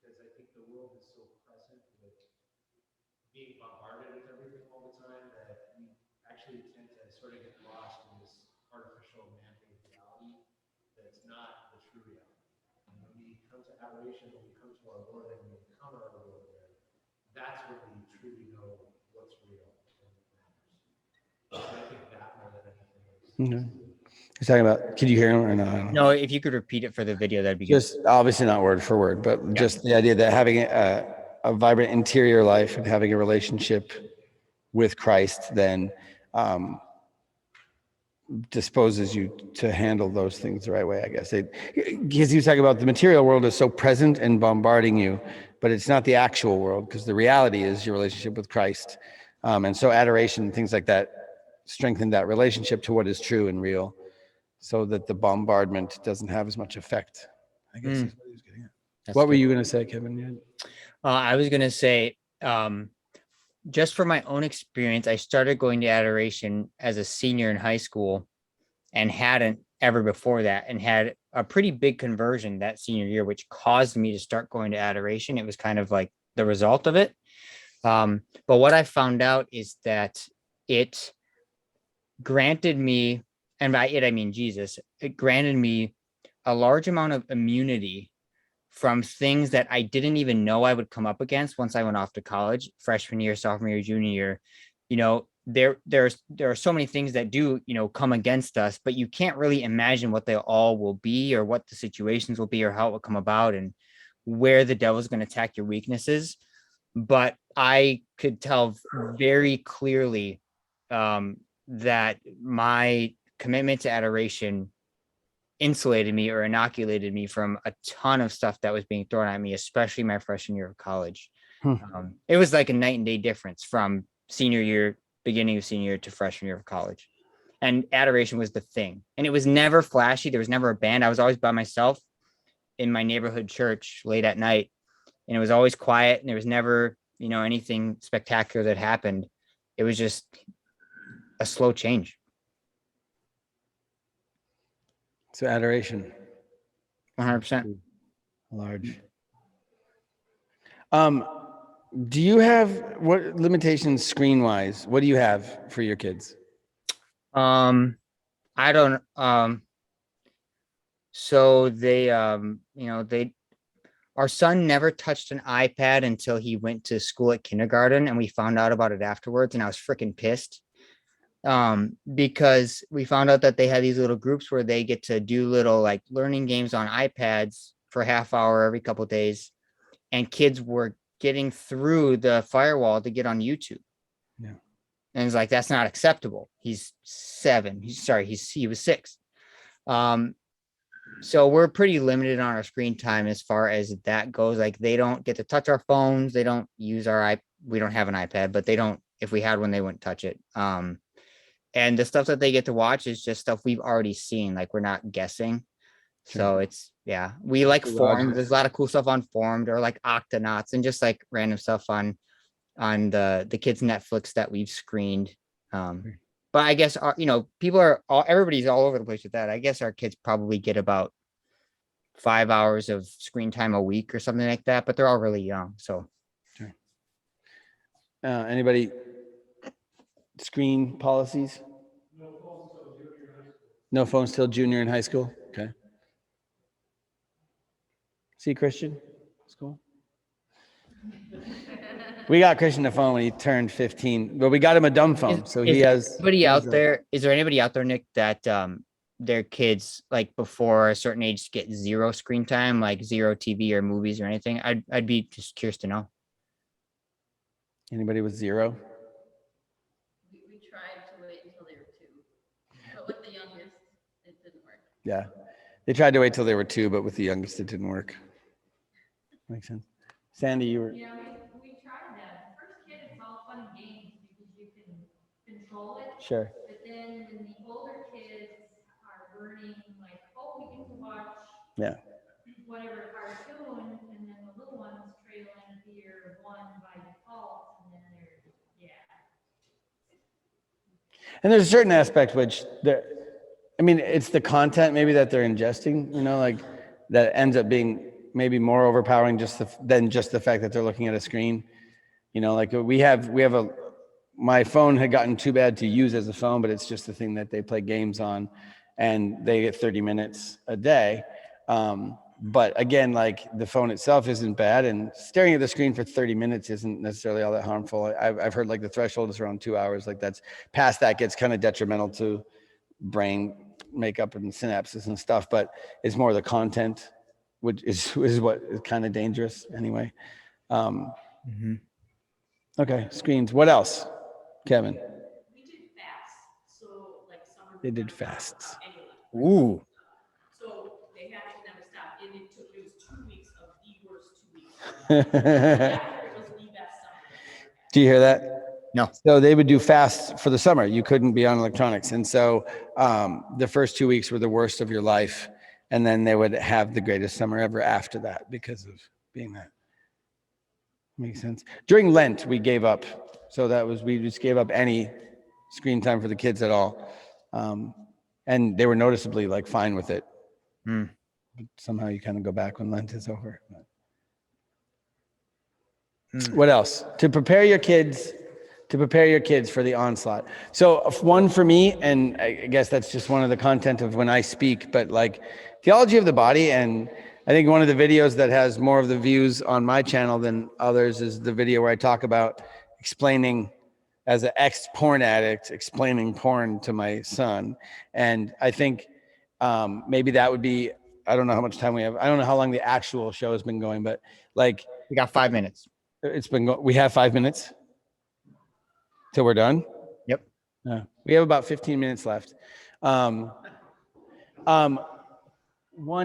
Because I think the world is so present with being bombarded with everything all the time that we actually tend to sort of get lost in this artificial man-made reality that's not the true reality. And when we come to adoration, when we come to our Lord and we encounter our Lord there, that's when we truly know what's real and what matters. So I think that more than anything is. Okay. He's talking about, could you hear him or no? No, if you could repeat it for the video, that'd be good. Just obviously not word for word, but just the idea that having a vibrant interior life and having a relationship with Christ then disposes you to handle those things the right way, I guess. Because he was talking about the material world is so present and bombarding you, but it's not the actual world, because the reality is your relationship with Christ. And so adoration and things like that strengthen that relationship to what is true and real, so that the bombardment doesn't have as much effect, I guess is what he was getting at. That's What were good. you going to say, Kevin? I was gonna say, just for my own experience, I started going to adoration as a senior in high school, and hadn't ever before that, and had a pretty big conversion that senior year, which caused me to start going to adoration. It was kind of like the result of it. But what I found out is that it granted me, and by it I mean Jesus, it granted me a large amount of immunity from things that I didn't even know I would come up against once I went off to college, freshman year, sophomore year, junior year. You know, there are so many things that do, come against us, but you can't really imagine what they all will be, or what the situations will be, or how it will come about, and where the devil's going to attack your weaknesses. But I could tell very clearly that my commitment to adoration insulated me or inoculated me from a ton of stuff that was being thrown at me, especially my freshman year of college. It was like a night and day difference from senior year, beginning of senior year, to freshman year of college. And adoration was the thing. And it was never flashy. There was never a band. I was always by myself in my neighborhood church late at night. And it was always quiet. And there was never, anything spectacular that happened. It was just a slow change. So adoration. 100%. Large. Do you have, what limitations screen wise? What do you have for your kids? I don't, so they, our son never touched an iPad until he went to school at kindergarten, and we found out about it afterwards, and I was freaking pissed. Because we found out that they had these little groups where they get to do little like learning games on iPads for a half hour every couple of days, and kids were getting through the firewall to get on YouTube. Yeah. And it's like, that's not acceptable. He's 7. He was 6. So we're pretty limited on our screen time as far as that goes. Like, they don't get to touch our phones. They don't use we don't have an iPad, but they don't, if we had one, they wouldn't touch it. And the stuff that they get to watch is just stuff we've already seen. Like, we're not guessing. So it's, yeah, we like Formed. There's a lot of cool stuff on Formed, or like Octonauts, and just like random stuff on the kids' Netflix that we've screened. But I guess everybody's all over the place with that. I guess our kids probably get about 5 hours of screen time a week or something like that, but they're all really young. So anybody screen policies? No phones till junior in high school. Okay. See, Christian, it's cool. We got Christian a phone when he turned 15, but we got him a dumb phone. So he has. Is there anybody out there, Nick, that their kids, like, before a certain age, get zero screen time, like zero TV or movies or anything? I'd be just curious to know. Anybody with zero? We tried to wait until they were 2, but with the youngest, it didn't work. Yeah, they tried to wait till they were 2, but with the youngest, it didn't work. Makes sense. Sandy, you were. Yeah, we tried that. The first kid, it's all fun and games because you can control it. Sure. But then when the older kids are learning, like, oh, we get to watch whatever cartoon, and then the little ones trail into your one by default, and then they're, And there's a certain aspect which it's the content maybe that they're ingesting, like that ends up being maybe more overpowering than just the fact that they're looking at a screen. Like my phone had gotten too bad to use as a phone, but it's just the thing that they play games on, and they get 30 minutes a day. But again, like, the phone itself isn't bad, and staring at the screen for 30 minutes isn't necessarily all that harmful. I've heard like the threshold is around 2 hours. Like, that's past that gets kind of detrimental to brain makeup and synapses and stuff, but it's more the content, which is what is kind of dangerous anyway. Okay, screens. What else, Kevin? we did fast. So like summer They did fasts. Any left. Ooh. So they had to never stop, and it was 2 weeks of the worst 2 weeks. After it was the best summer that we ever had. Do you hear that? No. So they would do fasts for the summer. You couldn't be on electronics. And so the first 2 weeks were the worst of your life. And then they would have the greatest summer ever after that because of being that. Makes sense. During Lent, we gave up. So we just gave up any screen time for the kids at all. And they were noticeably like fine with it. Mm. But somehow you kind of go back when Lent is over. Mm. What else? To prepare your kids for the onslaught. So one for me, and I guess that's just one of the content of when I speak, but like theology of the body. And I think one of the videos that has more of the views on my channel than others is the video where I talk about explaining, as an ex-porn addict, explaining porn to my son. And I think maybe that would be, I don't know how much time we have. I don't know how long the actual show has been going, but like We got 5 minutes. We have 5 minutes till we're done. Yep. We have about 15 minutes left. One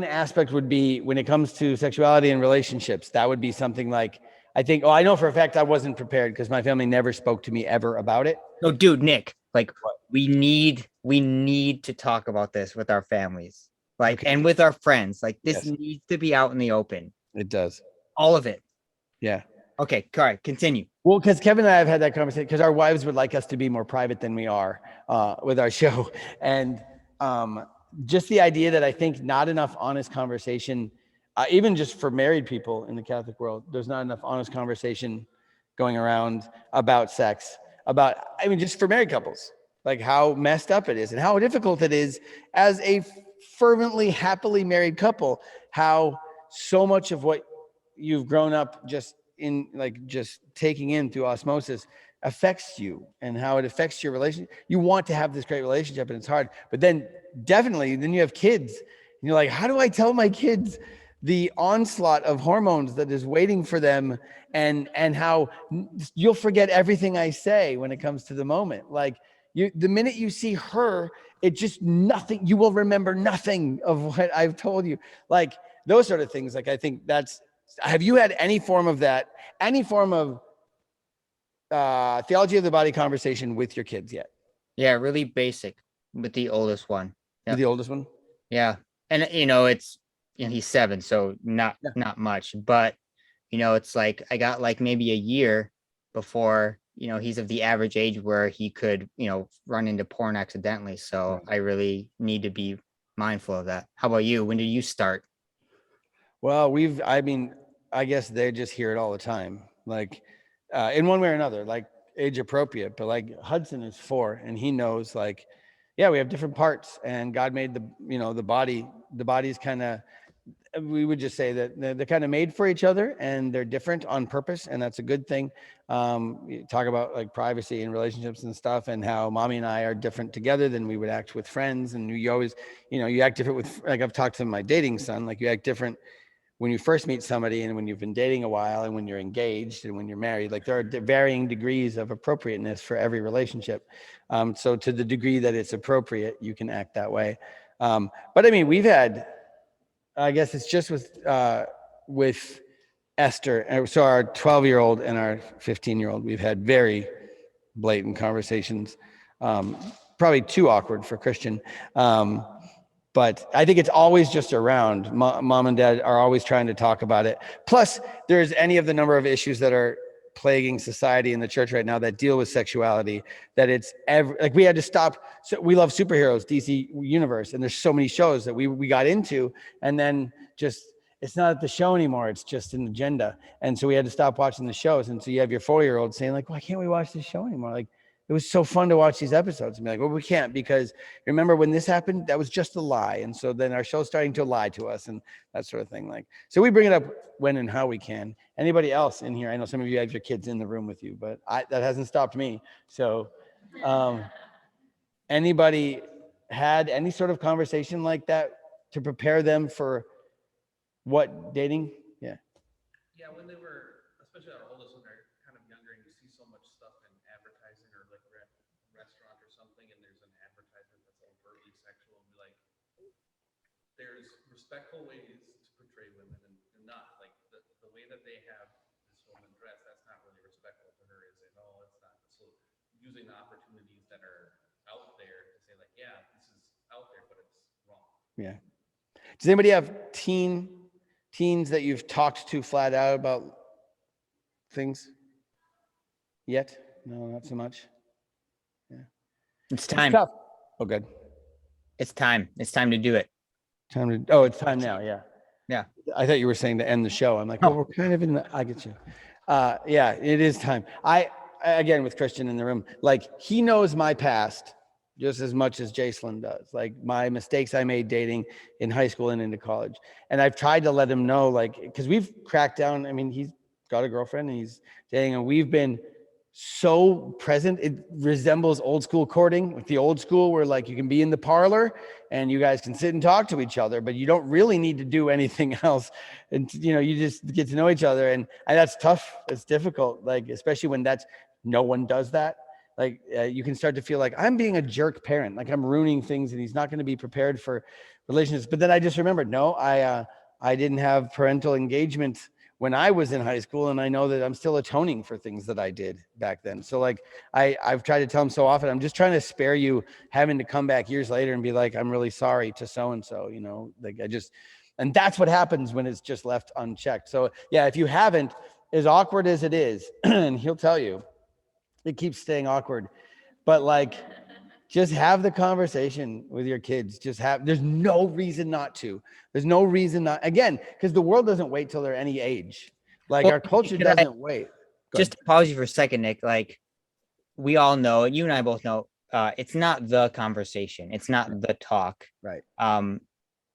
aspect would be when it comes to sexuality and relationships, that would be something like, I know for a fact I wasn't prepared because my family never spoke to me ever about it. No, dude, Nick, like we need to talk about this with our families, like, Okay. and with our friends. Like this Yes. needs to be out in the open. It does. All of it. Yeah. Okay. All right. Continue. Well, because Kevin and I have had that conversation because our wives would like us to be more private than we are with our show. And just the idea that I think not enough honest conversation, even just for married people in the Catholic world, there's not enough honest conversation going around about sex, just for married couples, like how messed up it is and how difficult it is as a fervently, happily married couple, how so much of what you've grown up just taking in through osmosis affects you and how it affects your relationship. You want to have this great relationship and it's hard, but then you have kids and you're like, how do I tell my kids the onslaught of hormones that is waiting for them and how you'll forget everything I say when it comes to the moment. Like the minute you see her, you will remember nothing of what I've told you. Like those sort of things. Like, I think have you had any form of that, any form of theology of the body conversation with your kids yet? Yeah. Really basic with the oldest one. Yep. With the oldest one? Yeah. And he's 7, so not much, but it's like I got like maybe a year before, he's of the average age where he could, run into porn accidentally. So I really need to be mindful of that. How about you? When did you start? Well, I guess they just hear it all the time, like in one way or another, like age appropriate, but like Hudson is 4 and he knows like, yeah, we have different parts and God made the body's kind of, we would just say that they're kind of made for each other and they're different on purpose. And that's a good thing. You talk about like privacy and relationships and stuff and how mommy and I are different together than we would act with friends. And you always, you act different with, like I've talked to my dating son, like you act different when you first meet somebody and when you've been dating a while and when you're engaged and when you're married. Like there are varying degrees of appropriateness for every relationship. So to the degree that it's appropriate, you can act that way. But I mean, we've had, I guess it's just with Esther. So our 12-year-old and our 15-year-old, we've had very blatant conversations, probably too awkward for Christian. But I think it's always just around. Mom and dad are always trying to talk about it. Plus, there's any of the number of issues that are plaguing society in the church right now that deal with sexuality, that it's like we had to stop. So we love superheroes, DC universe, and there's so many shows that we got into, and then just it's not at the show anymore. It's just an agenda. And so we had to stop watching the shows. And so you have your 4-year-old saying like, why can't we watch this show anymore? Like, it was so fun to watch these episodes and be like, well, we can't because remember when this happened, that was just a lie. And so then our show's starting to lie to us and that sort of thing. Like, so we bring it up when and how we can. Anybody else in here? I know some of you have your kids in the room with you, but that hasn't stopped me. So anybody had any sort of conversation like that to prepare them for what dating? Yeah. Yeah, when they were, especially our oldest, when they're kind of younger and you see so much stuff in advertising or like we're at a restaurant or something and there's an advertisement that's over there's respectful ways to portray women and not like the way that they have this woman dressed. That's not really respectful to her. Is it? Oh, it's not. So using the opportunities that are out there to say like, yeah, this is out there, but it's wrong. Yeah. Does anybody have teens that you've talked to flat out about things yet? No, not so much. Yeah. It's time. Tough. Oh, good. It's time. It's time to do it. It's time now. Yeah. Yeah. I thought you were saying to end the show. I'm like, well, we're kind of in the, I get you. Yeah, it is time. I again, with Christian in the room, like he knows my past just as much as Jacelyn does, like my mistakes I made dating in high school and into college. And I've tried to let him know, like, because we've cracked down. I mean, he's got a girlfriend and he's dating, and we've been so present. It resembles old school courting, with the old school where like you can be in the parlor and you guys can sit and talk to each other, but you don't really need to do anything else. And you just get to know each other. And that's tough. It's difficult. Like, especially when no one does that. Like you can start to feel like I'm being a jerk parent, like I'm ruining things and he's not going to be prepared for relationships. But then I just remembered, no, I didn't have parental engagement when I was in high school, and I know that I'm still atoning for things that I did back then. So like I've tried to tell him so often, I'm just trying to spare you having to come back years later and be like, I'm really sorry to so-and-so, like and that's what happens when it's just left unchecked. So yeah, if you haven't, as awkward as it is, and he'll tell you, it keeps staying awkward, but like, just have the conversation with your kids. There's no reason not to. There's no reason not, again, because the world doesn't wait till they're any age. Like our culture doesn't wait. Just to pause you for a second, Nick, like we all know, and you and I both know, it's not the conversation. It's not the talk. Right.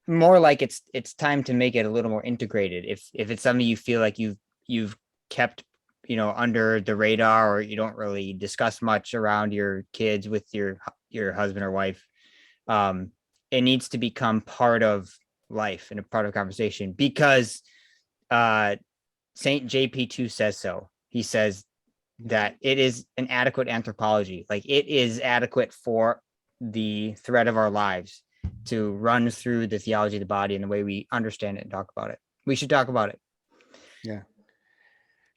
More like it's time to make it a little more integrated. If it's something you feel like you've kept, under the radar, or you don't really discuss much around your kids with your husband or wife, it needs to become part of life and a part of conversation, because Saint JP2 says so. He says that it is an adequate anthropology. Like it is adequate for the thread of our lives to run through the theology of the body and the way we understand it and talk about it. We should talk about it. Yeah.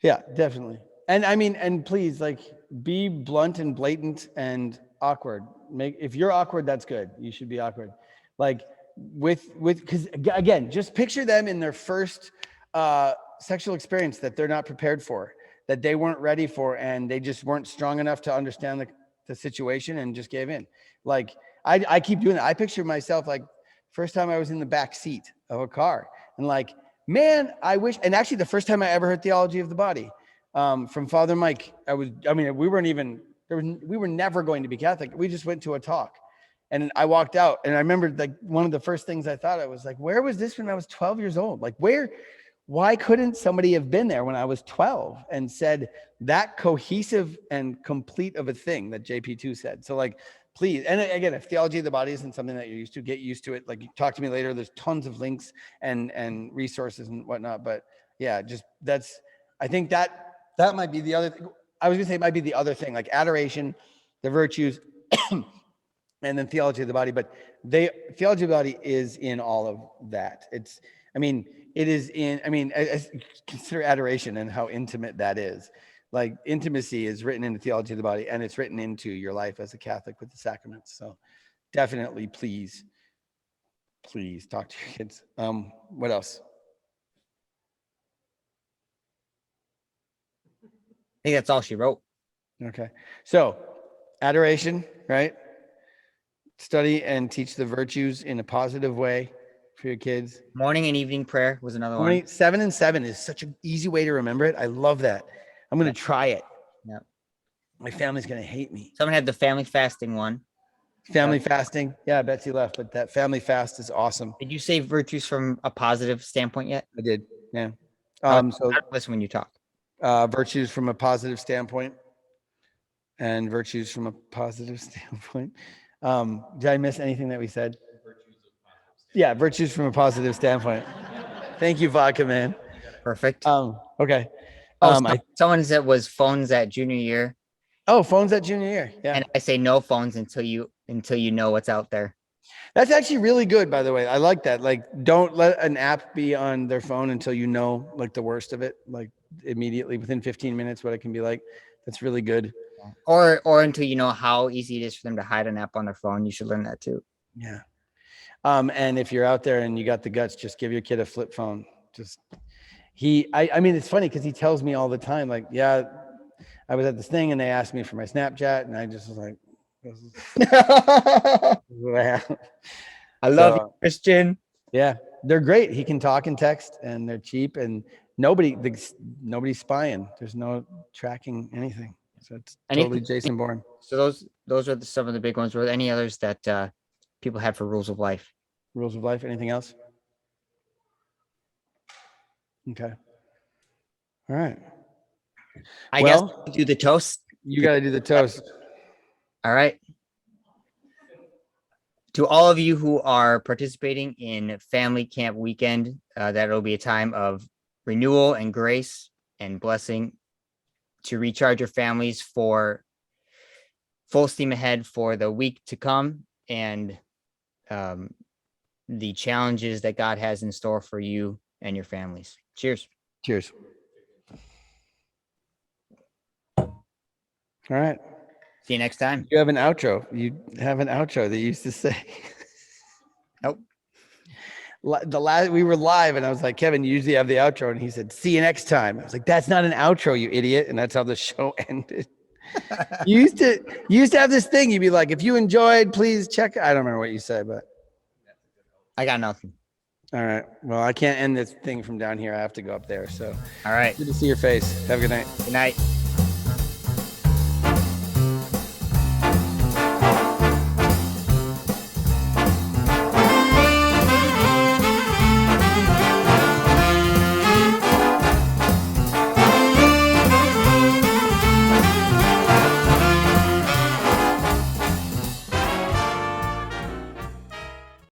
Yeah, definitely. And I mean, and please, like, be blunt and blatant and awkward. If you're awkward, that's good. You should be awkward. Like because again, just picture them in their first sexual experience that they're not prepared for, that they weren't ready for, and they just weren't strong enough to understand the situation and just gave in. Like I keep doing that. I picture myself like first time I was in the back seat of a car, and like, man, I wish. And actually, the first time I ever heard theology of the body from Father Mike, we were never going to be Catholic. We just went to a talk, and I walked out, and I remember like one of the first things I thought, I was like, where was this when I was 12 years old? Like why couldn't somebody have been there when I was 12 and said that cohesive and complete of a thing that JP2 said? So like, please. And again, if theology of the body isn't something that you're used to, get used to it. Like, talk to me later. There's tons of links and resources and whatnot. But yeah, I think that might be the other thing. I was gonna say it might be the other thing, like adoration, the virtues, and then theology of the body. But theology of the body is in all of that. Consider adoration and how intimate that is. Like, intimacy is written into theology of the body, and it's written into your life as a Catholic with the sacraments. So definitely, please talk to your kids. What else? I think that's all she wrote. Okay. So adoration, right? Study and teach the virtues in a positive way for your kids. Morning and evening prayer was another one. 7 and 7 is such an easy way to remember it. I love that. I'm going to try it. Yeah. My family's going to hate me. Someone had the family fasting one. Family fasting. Yeah, Betsy left, but that family fast is awesome. Did you say virtues from a positive standpoint yet? I did. Yeah. So listen when you talk. Virtues from a positive standpoint, and virtues from a positive standpoint. Did I miss anything that we said? Yeah, virtues from a positive standpoint. Thank you, Vodka Man. Perfect. Okay. Someone said was phones at junior year. Oh, phones at junior year. Yeah. And I say no phones until you know what's out there. That's actually really good, by the way. I like that. Like, don't let an app be on their phone until you know like the worst of it, like immediately within 15 minutes, what it can be like. That's really good. Or until you know how easy it is for them to hide an app on their phone. You should learn that too. Yeah. And if you're out there and you got the guts, just give your kid a flip phone. Just I mean, it's funny because he tells me all the time, like, yeah, I was at this thing and they asked me for my Snapchat, and I just was like, this is what I have. I love you, Christian. Yeah, they're great. He can talk and text, and they're cheap, and nobody's spying. There's no tracking anything. So it's totally Jason Bourne. So those are some of the big ones. Were there any others that people had for rules of life? Rules of life. Anything else? Okay. All right. I guess do the toast. You got to do the toast. All right. To all of you who are participating in Family Camp Weekend, that will be a time of renewal and grace and blessing to recharge your families for full steam ahead for the week to come and the challenges that God has in store for you and your families. Cheers. Cheers. All right. See you next time. You have an outro. You have an outro that you used to say. Nope. We were live and I was like, Kevin, you usually have the outro. And he said, see you next time. I was like, that's not an outro, you idiot. And that's how the show ended. You used to have this thing. You'd be like, if you enjoyed, please check. I don't remember what you said, but I got nothing. All right. Well, I can't end this thing from down here. I have to go up there. So all right. Good to see your face. Have a good night. Good night.